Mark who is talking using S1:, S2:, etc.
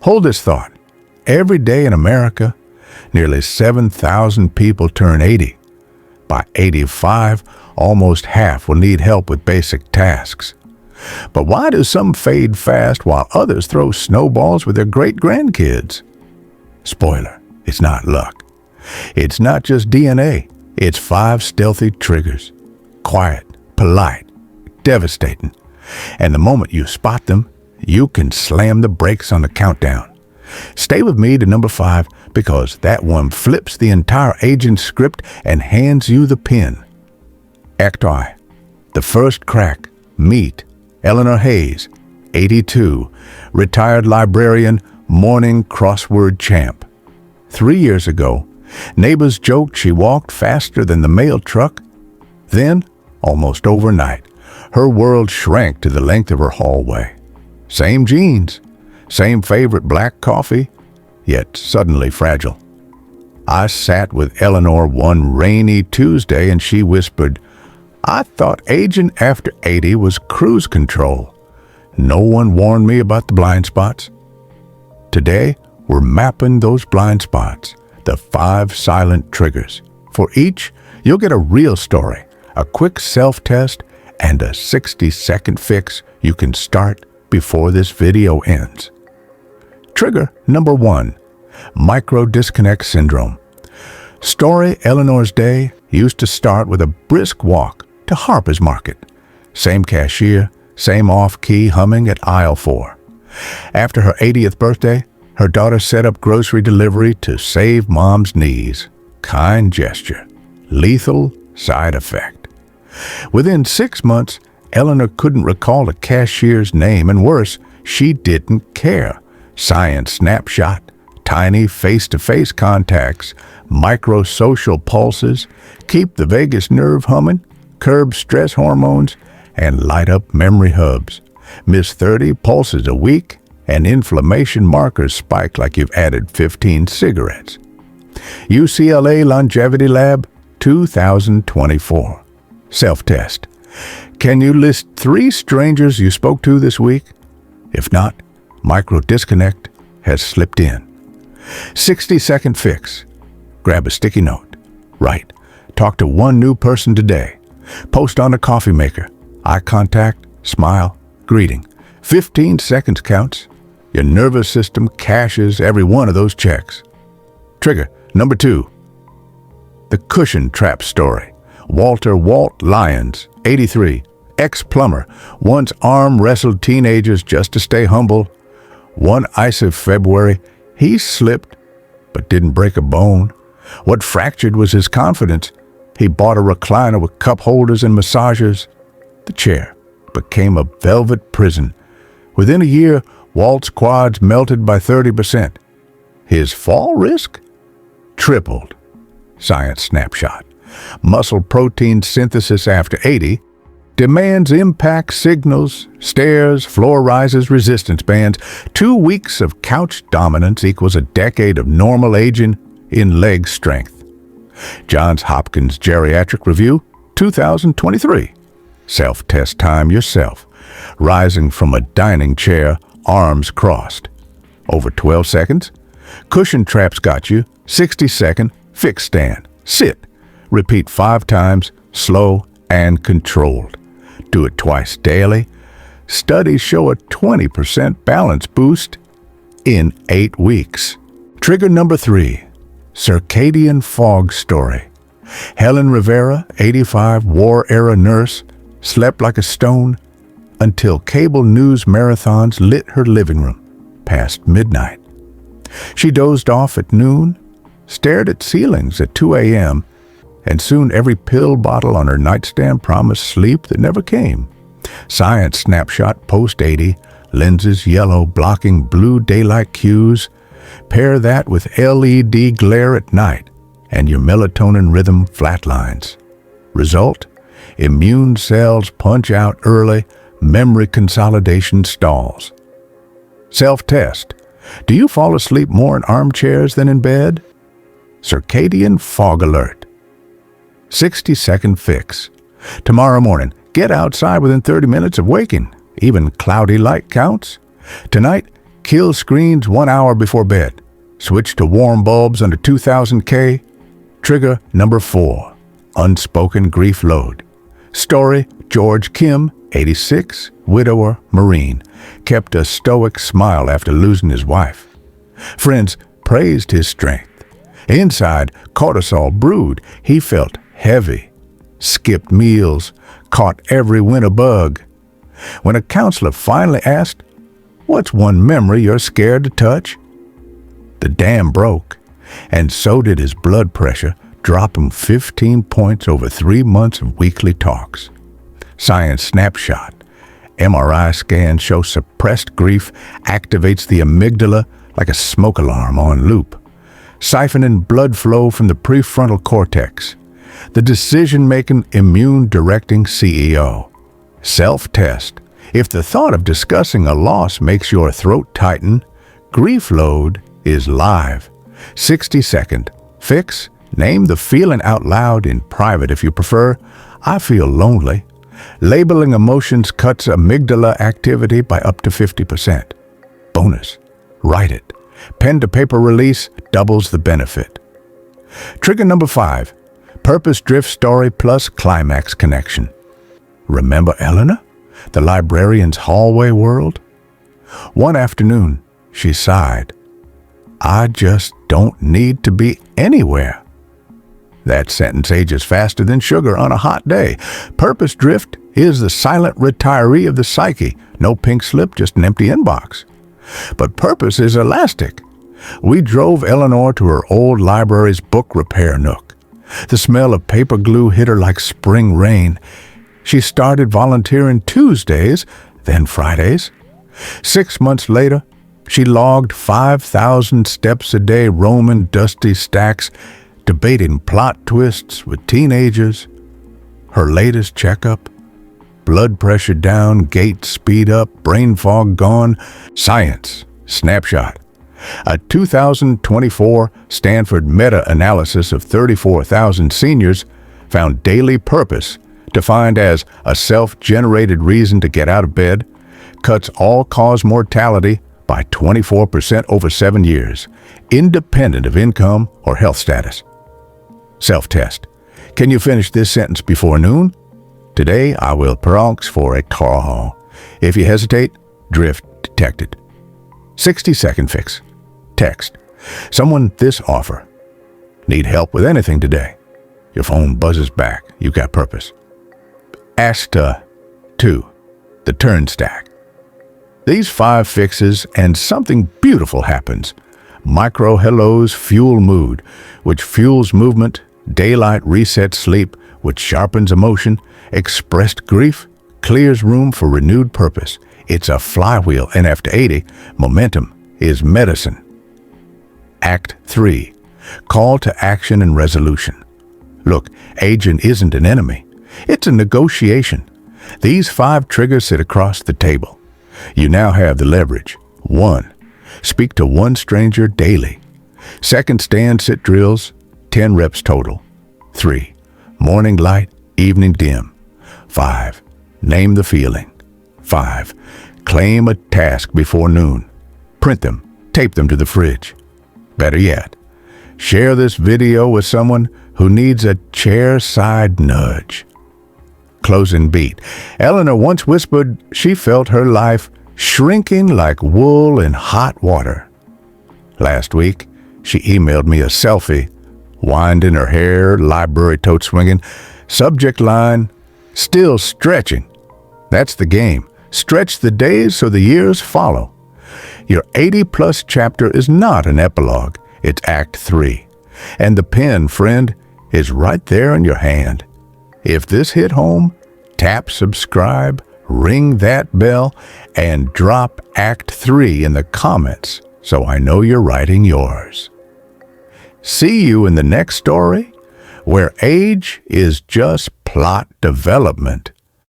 S1: Hold this thought. Every day in America, nearly 7,000 people turn 80. By 85, almost half will need help with basic tasks. But why do some fade fast while others throw snowballs with their great-grandkids? Spoiler, it's not luck. It's not just DNA. It's 5 stealthy triggers. Quiet, polite, devastating. And the moment you spot them, you can slam the brakes on the countdown. Stay with me to number 5 because that one flips the entire agent script and hands you the pin. Act I. The first crack. Meet Eleanor Hayes, 82, retired librarian, morning crossword champ. 3 years ago, neighbors joked she walked faster than the mail truck. Then, almost overnight, her world shrank to the length of her hallway. Same jeans, same favorite black coffee, yet suddenly fragile. I sat with Eleanor one rainy Tuesday and she whispered, "I thought aging after 80 was cruise control. No one warned me about the blind spots." Today, we're mapping those blind spots, the 5 silent triggers. For each, you'll get a real story, a quick self-test, and a 60-second fix you can start before this video ends. Trigger number 1, micro-disconnect syndrome. Story Eleanor's day used to start with a brisk walk to Harper's Market. Same cashier, same off-key humming at aisle 4. After her 80th birthday, her daughter set up grocery delivery to save mom's knees. Kind gesture, lethal side effect. Within 6 months, Eleanor couldn't recall the cashier's name, and worse, she didn't care. Science snapshot, tiny face-to-face contacts, micro-social pulses, keep the vagus nerve humming, curb stress hormones, and light up memory hubs. Miss 30 pulses a week, and inflammation markers spike like you've added 15 cigarettes. UCLA Longevity Lab, 2024. Self-test. Can you list 3 strangers you spoke to this week? If not, micro-disconnect has slipped in. 60-second fix. Grab a sticky note. Write. Talk to 1 new person today. Post on a coffee maker. Eye contact, smile, greeting. 15 seconds counts. Your nervous system cashes every one of those checks. Trigger number 2. The cushion trap story. Walter Walt Lyons, 83, ex-plumber, once arm-wrestled teenagers just to stay humble. One icy February, he slipped, but didn't break a bone. What fractured was his confidence. He bought a recliner with cup holders and massagers. The chair became a velvet prison. Within a year, Walt's quads melted by 30%. His fall risk? Tripled. Science snapshot. Muscle protein synthesis after 80 demands impact signals, stairs, floor rises, resistance bands. 2 weeks of couch dominance equals a decade of normal aging in leg strength. Johns Hopkins Geriatric Review, 2023. Self-test time yourself. Rising from a dining chair, arms crossed. Over 12 seconds. Cushion traps got you. 60-second fixed stand. Sit. Repeat 5 times, slow and controlled. Do it twice daily. Studies show a 20% balance boost in 8 weeks. Trigger number 3, circadian fog story. Helen Rivera, 85, war-era nurse, slept like a stone until cable news marathons lit her living room past midnight. She dozed off at noon, stared at ceilings at 2 a.m., and soon every pill bottle on her nightstand promised sleep that never came. Science snapshot post-80, lenses yellow blocking blue daylight cues. Pair that with LED glare at night, and your melatonin rhythm flatlines. Result? Immune cells punch out early, memory consolidation stalls. Self-test. Do you fall asleep more in armchairs than in bed? Circadian fog alert. 60-second fix. Tomorrow morning, get outside within 30 minutes of waking. Even cloudy light counts. Tonight, Kill screens 1 hour before bed. Switch to warm bulbs under 2000K. Trigger number 4. Unspoken grief load. Story: George Kim, 86, widower, Marine, kept a stoic smile after losing his wife. Friends praised his strength. Inside, cortisol brewed. He felt heavy, skipped meals, caught every winter bug. When a counselor finally asked, "What's one memory you're scared to touch?" the dam broke, and so did his blood pressure, dropping 15 points over 3 months of weekly talks. Science snapshot. MRI scans show suppressed grief activates the amygdala like a smoke alarm on loop, siphoning blood flow from the prefrontal cortex, the decision-making, immune-directing CEO. Self-test. If the thought of discussing a loss makes your throat tighten, grief load is live. 60-second. Fix. Name the feeling out loud in private if you prefer. I feel lonely. Labeling emotions cuts amygdala activity by up to 50%. Bonus. Write it. Pen to paper release doubles the benefit. Trigger number 5. Purpose drift story plus climax connection. Remember Eleanor, the librarian's hallway world? One afternoon, she sighed. "I just don't need to be anywhere." That sentence ages faster than sugar on a hot day. Purpose drift is the silent retiree of the psyche. No pink slip, just an empty inbox. But purpose is elastic. We drove Eleanor to her old library's book repair nook. The smell of paper glue hit her like spring rain. She started volunteering Tuesdays, then Fridays. 6 months later, she logged 5,000 steps a day, roaming dusty stacks, debating plot twists with teenagers. Her latest checkup: blood pressure down, gait speed up, brain fog gone. Science snapshot. A 2024 Stanford meta-analysis of 34,000 seniors found daily purpose, defined as a self-generated reason to get out of bed, cuts all-cause mortality by 24% over 7 years, independent of income or health status. Self-test. Can you finish this sentence before noon? Today I will pronouns for a call. If you hesitate, drift detected. 60-second fix. Text. Someone this offer. Need help with anything today? Your phone buzzes back. You've got purpose. Ashta 2. The turn stack. These 5 fixes and something beautiful happens. Micro hellos fuel mood, which fuels movement. Daylight resets sleep, which sharpens emotion. Expressed grief clears room for renewed purpose. It's a flywheel, and after 80, momentum is medicine. Act 3. Call to action and resolution. Look, aging isn't an enemy. It's a negotiation. These 5 triggers sit across the table. You now have the leverage. 1. Speak to 1 stranger daily. 2nd, stand-sit drills, 10 reps total. 3. Morning light, evening dim. 5. Name the feeling. 5. Claim a task before noon. Print them, tape them to the fridge. Better yet, share this video with someone who needs a chair-side nudge. Closing beat. Eleanor once whispered she felt her life shrinking like wool in hot water. Last week, she emailed me a selfie, wind in her hair, library tote swinging. Subject line, still stretching. That's the game. Stretch the days so the years follow. Your 80-plus chapter is not an epilogue. It's Act 3. And the pen, friend, is right there in your hand. If this hit home, tap subscribe, ring that bell, and drop Act 3 in the comments so I know you're writing yours. See you in the next story, where age is just plot development.